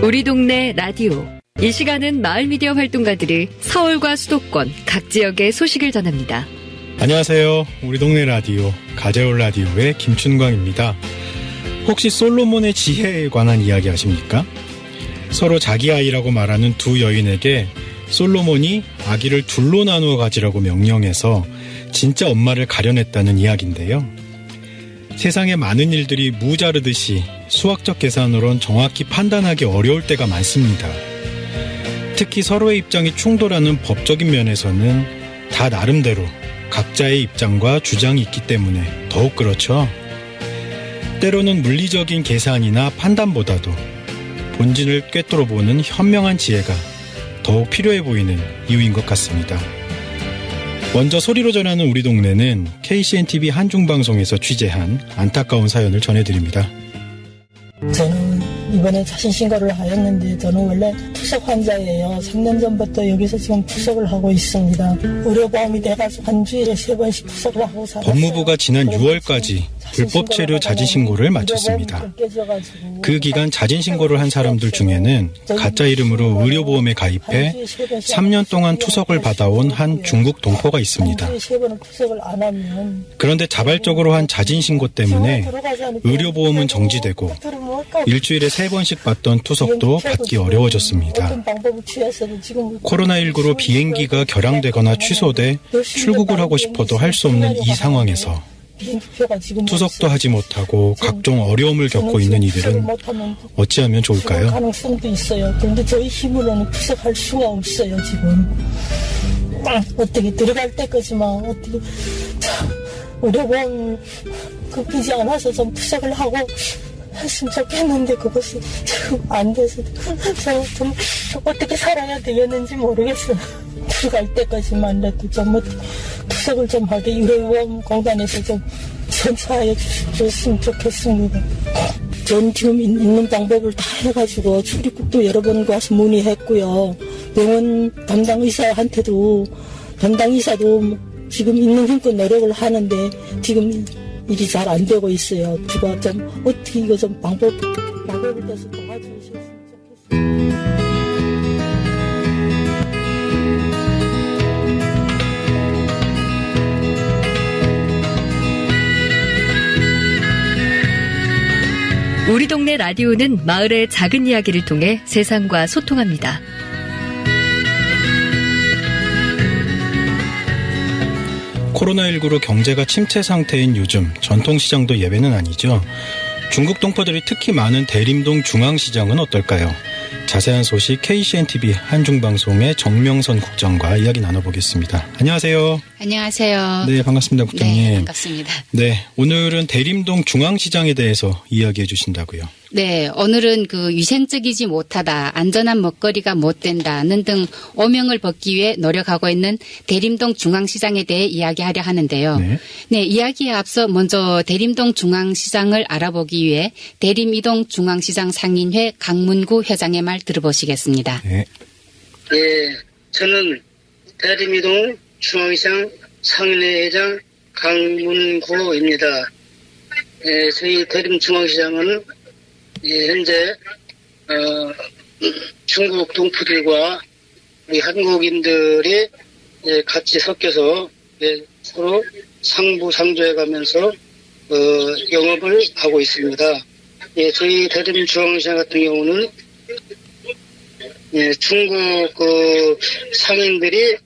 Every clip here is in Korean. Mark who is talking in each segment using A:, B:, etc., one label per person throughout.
A: 우리 동네 라디오. 이 시간은 마을미디어 활동가들이 서울과 수도권 각 지역의 소식을 전합니다.
B: 안녕하세요. 우리 동네 라디오 가재울 라디오의 김춘광입니다. 혹시 솔로몬의 지혜에 관한 이야기 아십니까? 서로 자기 아이라고 말하는 두 여인에게 솔로몬이 아기를 둘로 나누어 가지라고 명령해서 진짜 엄마를 가려냈다는 이야기인데요. 세상에 많은 일들이 무자르듯이 수학적 계산으론 정확히 판단하기 어려울 때가 많습니다. 특히 서로의 입장이 충돌하는 법적인 면에서는 다 나름대로 각자의 입장과 주장이 있기 때문에 더욱 그렇죠. 때로는 물리적인 계산이나 판단보다도 본진을 꿰뚫어 보는 현명한 지혜가 더욱 필요해 보이는 이유인 것 같습니다. 먼저 소리로 전하는 우리 동네는 KCNTV 한중방송에서 취재한 안타까운 사연을 전해드립니다.
C: 저는 이번에 자신신고를 하였는데 저는 원래 투석 환자예요. 3년 전부터 여기서 지금 투석을 하고 있습니다. 의료보험이 돼가지고 한 주일에 3번씩 투석을 하고 살았어요.
B: 법무부가 지난 6월까지 불법 체류 자진신고를 마쳤습니다. 그 기간 자진신고를 한 사람들 중에는 가짜 이름으로 의료보험에 가입해 3년 동안 투석을 받아온 한 중국 동포가 있습니다. 그런데 자발적으로 한 자진신고 때문에 의료보험은 정지되고 일주일에 3번씩 받던 투석도 받기 어려워졌습니다. 코로나19로 비행기가 결항되거나 취소돼 출국을 하고 싶어도 할 수 없는 이 상황에서 투석도 하지 못하고 각종 어려움을 겪고 있는 이들은 어찌하면 좋을까요?
C: 가능성도 있어요. 그런데 저희 힘으로는 투석할 수가 없어요, 지금. 어떻게 들어갈 때까지만 어떻게 의료보험 급히지 않아서 좀 투석을 하고 했으면 좋겠는데 그것이 지금 안 돼서 저 좀 어떻게 살아야 되겠는지 모르겠어요. 들어갈 때까지만라도 좀 투석을 좀 하게 의료보험 공단에서 좀 선사해 주셨으면 좋겠습니다. 전 지금 있는 방법을 다 해가지고 출입국도 여러 번 가서 문의했고요. 병원 담당 의사한테도 담당 의사도 지금 있는 힘껏 노력을 하는데 지금 일이 잘 안 되고 있어요. 제가 좀 어떻게 이거 좀 방법을 돼서 도와주셨으면 좋겠어요.
A: 우리 동네 라디오는 마을의 작은 이야기를 통해 세상과 소통합니다.
B: 코로나19로 경제가 침체 상태인 요즘 전통시장도 예외는 아니죠. 중국 동포들이 특히 많은 대림동 중앙시장은 어떨까요? 자세한 소식 KCNTV 한중방송의 정명선 국장과 이야기 나눠보겠습니다. 안녕하세요.
D: 안녕하세요.
B: 네, 반갑습니다, 국장님.
D: 네, 반갑습니다.
B: 네, 오늘은 대림동 중앙시장에 대해서 이야기해 주신다고요.
D: 네, 오늘은 그 위생적이지 못하다, 안전한 먹거리가 못 된다는 등 오명을 벗기 위해 노력하고 있는 대림동 중앙시장에 대해 이야기하려 하는데요. 네, 이야기에 앞서 먼저 대림동 중앙시장을 알아보기 위해 대림이동 중앙시장 상인회 강문구 회장의 말 들어보시겠습니다.
B: 네.
E: 예, 저는 대림이동 중앙시장 상인회 회장 강문구입니다. 예, 저희 대림중앙시장은 현재 중국 동포들과 우리 한국인들이 같이 섞여서 서로 상부상조해가면서 영업을 하고 있습니다. 저희 대림중앙시장 같은 경우는 중국 상인들이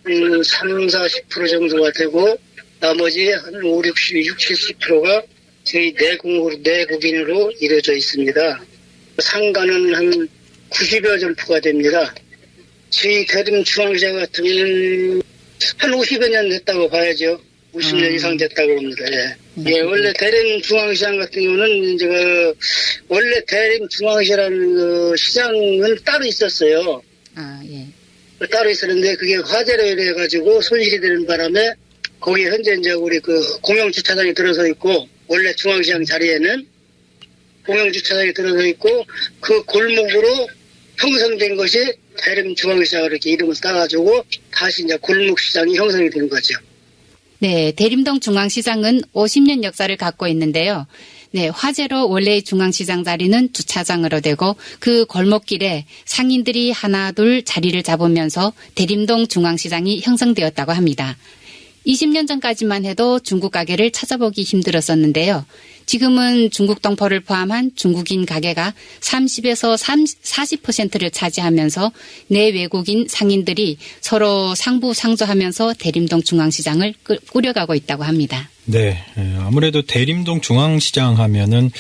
E: 30-40% 정도가 되고 나머지 한 50-70%가 저희 내국인으로 이루어져 있습니다. 상가는 한 90여 점포가 됩니다. 저희 대림중앙시장 같은 경우는 한 50여 년 됐다고 봐야죠. 50년 이상 됐다고 봅니다. 예, 원래 대림중앙시장 같은 경우는 이제 원래 대림중앙시라는 그 시장은 따로 있었어요. 따로 있었는데 그게 화재로 인해가지고 손실이 되는 바람에 거기에 현재 이제 우리 그 공영주차장이 들어서 있고 원래 중앙시장 자리에는 공영주차장이 들어서 있고 그 골목으로 형성된 것이 대림중앙시장으로 이렇게 이름을 따가지고 다시 이제 골목시장이 형성이 된 거죠.
D: 네, 대림동 중앙시장은 50년 역사를 갖고 있는데요. 네, 화재로 원래의 중앙시장 자리는 주차장으로 되고 그 골목길에 상인들이 하나 둘 자리를 잡으면서 대림동 중앙시장이 형성되었다고 합니다. 20년 전까지만 해도 중국 가게를 찾아보기 힘들었었는데요. 지금은 중국 동포를 포함한 중국인 가게가 30에서 40%를 차지하면서 내외국인 상인들이 서로 상부상조하면서 대림동 중앙시장을 꾸려가고 있다고 합니다.
B: 네, 아무래도 대림동 중앙시장 하면은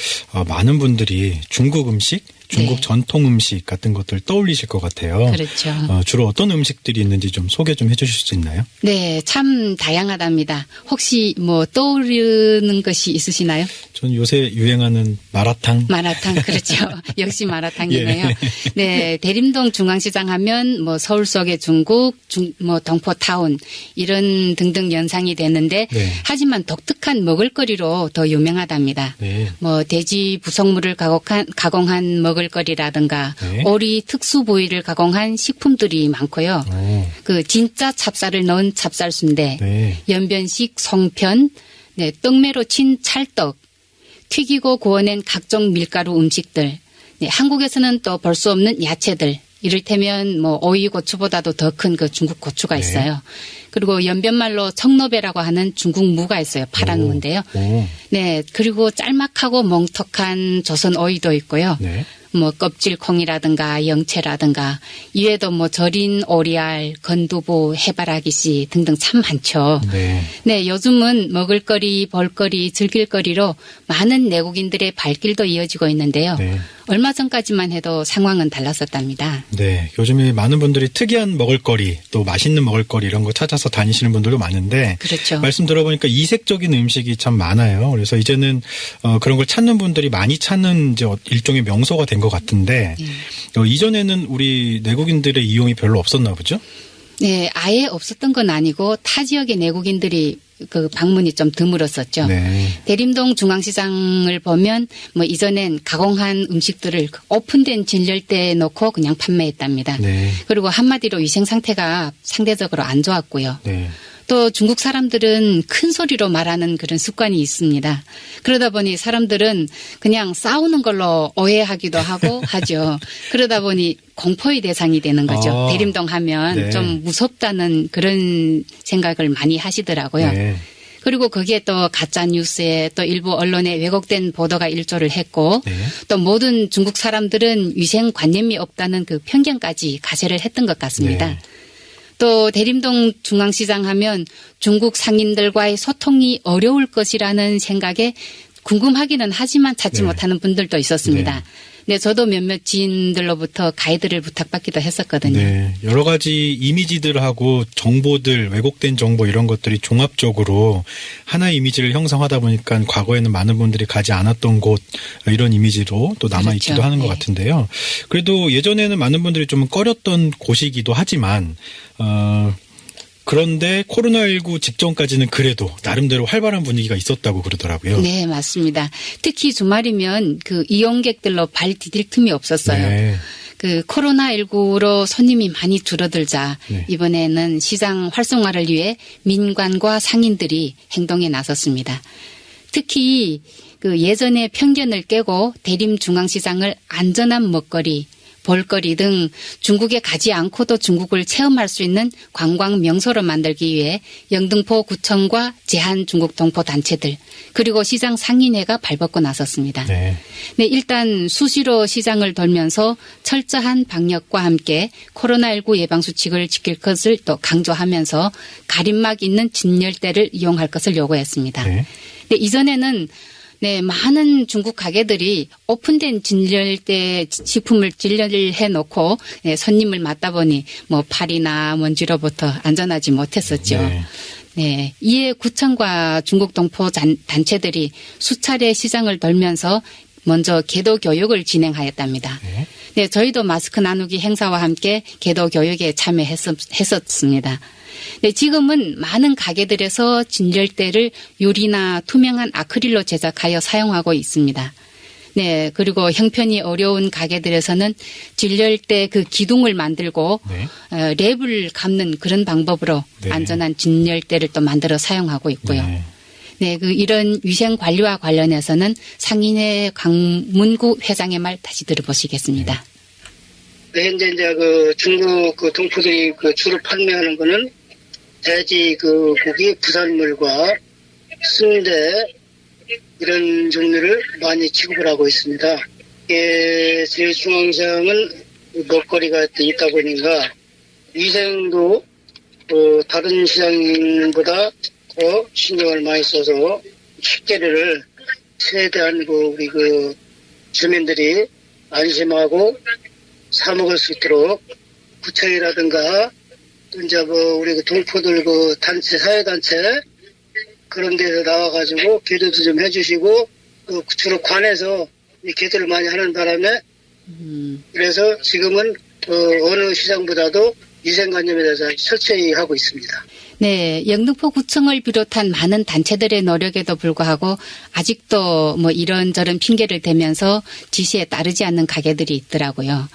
B: 많은 분들이 중국 음식, 중국
D: 네.
B: 전통 음식 같은 것들 떠올리실 것 같아요.
D: 그렇죠.
B: 주로 어떤 음식들이 있는지 좀 소개 좀 해주실 수 있나요?
D: 네, 참 다양하답니다. 혹시 뭐 떠오르는 것이 있으시나요?
B: 전 요새 유행하는 마라탕.
D: 마라탕, 그렇죠. 역시 마라탕이네요.
B: 예.
D: 네, 대림동 중앙시장 하면 뭐 서울 속의 중국, 뭐 동포타운 이런 등등 연상이 되는데
B: 네.
D: 하지만 독특한 먹을거리로 더 유명하답니다.
B: 네.
D: 뭐 돼지 부속물을 가공한 먹을거리라든가
B: 네.
D: 오리 특수 부위를 가공한 식품들이 많고요.
B: 오.
D: 그 진짜 찹쌀을 넣은 찹쌀순대,
B: 네.
D: 연변식 송편, 네, 떡매로 친 찰떡, 튀기고 구워낸 각종 밀가루 음식들, 네, 한국에서는 또 볼 수 없는 야채들, 이를테면 뭐 오이 고추보다도 더 큰 그 중국 고추가
B: 네.
D: 있어요. 그리고 연변말로 청노배라고 하는 중국 무가 있어요. 파란 무인데요.
B: 오.
D: 네, 그리고 짤막하고 멍턱한 조선 오이도 있고요.
B: 네.
D: 뭐 껍질콩이라든가 영채라든가 이외에도 뭐 절인 오리알, 건두부, 해바라기씨 등등 참 많죠.
B: 네.
D: 네, 요즘은 먹을거리, 볼거리, 즐길거리로 많은 내국인들의 발길도 이어지고 있는데요.
B: 네.
D: 얼마 전까지만 해도 상황은 달랐었답니다.
B: 네, 요즘에 많은 분들이 특이한 먹을거리, 또 맛있는 먹을거리 이런 거 찾아서 다니시는 분들도 많은데
D: 그렇죠.
B: 말씀 들어보니까 이색적인 음식이 참 많아요. 그래서 이제는 그런 걸 찾는 분들이 많이 찾는 이제 일종의 명소가 된 것 같은데 이전에는 우리 내국인들의 이용이 별로 없었나 보죠?
D: 네, 아예 없었던 건 아니고 타 지역의 내국인들이 그 방문이 좀 드물었었죠.
B: 네.
D: 대림동 중앙시장을 보면 뭐 이전엔 가공한 음식들을 오픈된 진열대에 놓고 그냥 판매했답니다.
B: 네.
D: 그리고 한마디로 위생 상태가 상대적으로 안 좋았고요.
B: 네.
D: 또 중국 사람들은 큰 소리로 말하는 그런 습관이 있습니다. 그러다 보니 사람들은 그냥 싸우는 걸로 오해하기도 하고 하죠. 그러다 보니 공포의 대상이 되는 거죠.
B: 아,
D: 대림동 하면
B: 네.
D: 좀 무섭다는 그런 생각을 많이 하시더라고요.
B: 네.
D: 그리고 거기에 또 가짜 뉴스에 또 일부 언론에 왜곡된 보도가 일조를 했고
B: 네.
D: 또 모든 중국 사람들은 위생 관념이 없다는 그 편견까지 가세를 했던 것 같습니다.
B: 네.
D: 또 대림동 중앙시장 하면 중국 상인들과의 소통이 어려울 것이라는 생각에 궁금하기는 하지만 찾지
B: 네.
D: 못하는 분들도 있었습니다.
B: 네.
D: 네, 저도 몇몇 지인들로부터 가이드를 부탁받기도 했었거든요.
B: 네, 여러 가지 이미지들하고 정보들, 왜곡된 정보 이런 것들이 종합적으로 하나의 이미지를 형성하다 보니까 과거에는 많은 분들이 가지 않았던 곳 이런 이미지로 또 남아있기도
D: 그렇죠.
B: 하는 것
D: 네.
B: 같은데요. 그래도 예전에는 많은 분들이 좀 꺼렸던 곳이기도 하지만 그런데 코로나19 직전까지는 그래도 나름대로 활발한 분위기가 있었다고 그러더라고요.
D: 네, 맞습니다. 특히 주말이면 그 이용객들로 발 디딜 틈이 없었어요.
B: 네.
D: 그 코로나19로 손님이 많이 줄어들자
B: 네.
D: 이번에는 시장 활성화를 위해 민관과 상인들이 행동에 나섰습니다. 특히 그 예전의 편견을 깨고 대림중앙시장을 안전한 먹거리, 볼거리 등 중국에 가지 않고도 중국을 체험할 수 있는 관광 명소로 만들기 위해 영등포 구청과 제한 중국 동포 단체들 그리고 시장 상인회가 발벗고 나섰습니다.
B: 네.
D: 네, 일단 수시로 시장을 돌면서 철저한 방역과 함께 코로나19 예방 수칙을 지킬 것을 또 강조하면서 가림막 있는 진열대를 이용할 것을 요구했습니다.
B: 네.
D: 네, 이전에는 네, 많은 중국 가게들이 오픈된 진열대 식품을 진열해 놓고 네, 손님을 맞다 보니 뭐 파리나 먼지로부터 안전하지 못했었죠.
B: 네.
D: 네, 이에 구청과 중국 동포 단체들이 수차례 시장을 돌면서 먼저 계도 교육을 진행하였답니다.
B: 네.
D: 네, 저희도 마스크 나누기 행사와 함께 계도 교육에 참여했었습니다. 네, 지금은 많은 가게들에서 진열대를 유리나 투명한 아크릴로 제작하여 사용하고 있습니다. 네, 그리고 형편이 어려운 가게들에서는 진열대 그 기둥을 만들고
B: 네.
D: 랩을 감는 그런 방법으로
B: 네.
D: 안전한 진열대를 또 만들어 사용하고 있고요.
B: 네.
D: 네, 그 이런 위생 관리와 관련해서는 상인회 강문구 회장의 말 다시 들어보시겠습니다.
E: 현재 이제 그 중국 그 동포들이 그 주로 판매하는 거는 돼지 그 고기, 부산물과 순대 이런 종류를 많이 취급을 하고 있습니다. 이게 제1중앙시장은 먹거리가 있다 보니까 위생도 다른 시장보다 더 신경을 많이 써서 식재료를 최대한 우리 그 주민들이 안심하고 사 먹을 수 있도록 구청이라든가 또 이제 우리 그 동포들 그 단체 사회단체 그런 데서 나와가지고 교류도 좀 해주시고 주로 관에서 이 교류를 많이 하는 바람에 그래서 지금은 어느 시장보다도 위생관념에 대해서 철저히 하고 있습니다.
D: 네, 영등포구청을 비롯한 많은 단체들의 노력에도 불구하고 아직도 뭐 이런저런 핑계를 대면서 지시에 따르지 않는 가게들이 있더라고요.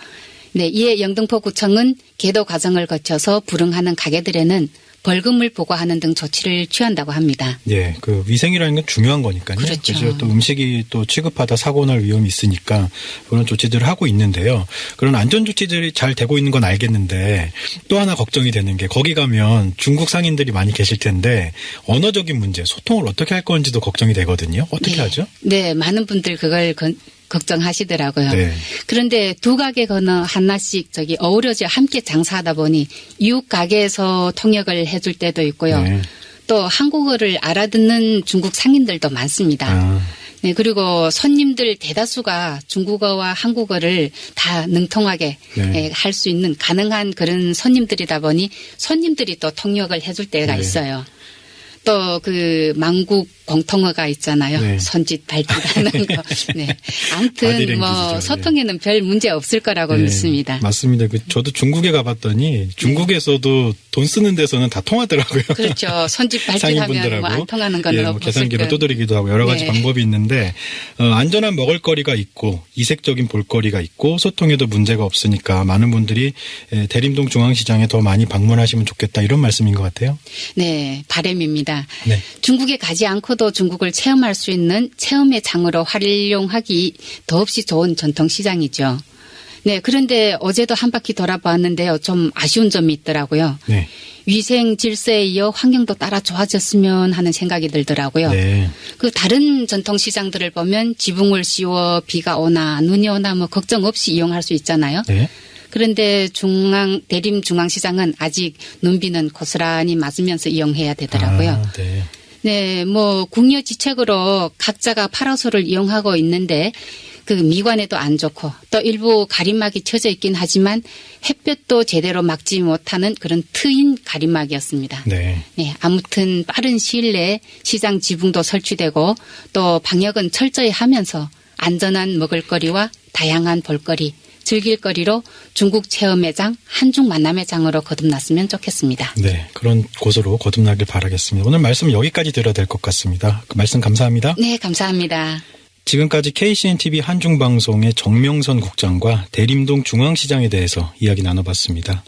D: 네, 이에 영등포구청은 계도 과정을 거쳐서 불응하는 가게들에는 벌금을 부과하는 등 조치를 취한다고 합니다.
B: 예, 그 위생이라는 건 중요한 거니까요.
D: 그렇죠.
B: 그래서 또 음식이 또 취급하다 사고 날 위험이 있으니까 그런 조치들을 하고 있는데요. 그런 안전 조치들이 잘 되고 있는 건 알겠는데 또 하나 걱정이 되는 게 거기 가면 중국 상인들이 많이 계실 텐데 언어적인 문제, 소통을 어떻게 할 건지도 걱정이 되거든요. 어떻게
D: 네.
B: 하죠?
D: 네, 많은 분들 그걸 걱정하시더라고요.
B: 네.
D: 그런데 두 가게 하나씩 어우러져 함께 장사하다 보니 이웃 가게에서 통역을 해줄 때도 있고요.
B: 네.
D: 또 한국어를 알아듣는 중국 상인들도 많습니다. 네, 그리고 손님들 대다수가 중국어와 한국어를 다 능통하게
B: 네.
D: 할 수 있는 가능한 그런 손님들이다 보니 손님들이 또 통역을 해줄 때가
B: 네.
D: 있어요. 또 그 만국 공통어가 있잖아요.
B: 네.
D: 손짓 발짓하는 거. 네. 아무튼
B: 바디랭귀지죠.
D: 뭐 소통에는 별 문제 없을 거라고
B: 네,
D: 믿습니다.
B: 맞습니다. 저도 중국에 가봤더니 중국에서도 돈 쓰는 데서는 다 통하더라고요.
D: 그렇죠. 손짓 발짓하면 뭐 안 통하는 건
B: 뭐
D: 없을
B: 계산기로
D: 것.
B: 두드리기도 하고 여러 가지
D: 네.
B: 방법이 있는데 안전한 먹을거리가 있고 이색적인 볼거리가 있고 소통에도 문제가 없으니까 많은 분들이 대림동 중앙시장에 더 많이 방문하시면 좋겠다 이런 말씀인 것 같아요.
D: 네, 바람입니다.
B: 네.
D: 중국에 가지 않고도 중국을 체험할 수 있는 체험의 장으로 활용하기 더없이 좋은 전통시장이죠. 네, 그런데 어제도 한 바퀴 돌아봤는데요. 좀 아쉬운 점이 있더라고요.
B: 네.
D: 위생 질서에 이어 환경도 따라 좋아졌으면 하는 생각이 들더라고요.
B: 네.
D: 그 다른 전통시장들을 보면 지붕을 씌워 비가 오나 눈이 오나 뭐 걱정 없이 이용할 수 있잖아요.
B: 네.
D: 그런데 대림 중앙시장은 아직 눈비는 고스란히 맞으면서 이용해야 되더라고요.
B: 아, 네.
D: 네, 뭐 궁여지책으로 각자가 파라솔을 이용하고 있는데 그 미관에도 안 좋고 또 일부 가림막이 쳐져 있긴 하지만 햇볕도 제대로 막지 못하는 그런 트인 가림막이었습니다.
B: 네.
D: 네, 아무튼 빠른 시일 내에 시장 지붕도 설치되고 또 방역은 철저히 하면서 안전한 먹을거리와 다양한 볼거리 즐길거리로 중국 체험회장, 한중 만남회장으로 거듭났으면 좋겠습니다.
B: 네, 그런 곳으로 거듭나길 바라겠습니다. 오늘 말씀 여기까지 드려야 될 것 같습니다. 그 말씀 감사합니다.
D: 네, 감사합니다.
B: 지금까지 KCNTV 한중방송의 정명선 국장과 대림동 중앙시장에 대해서 이야기 나눠봤습니다.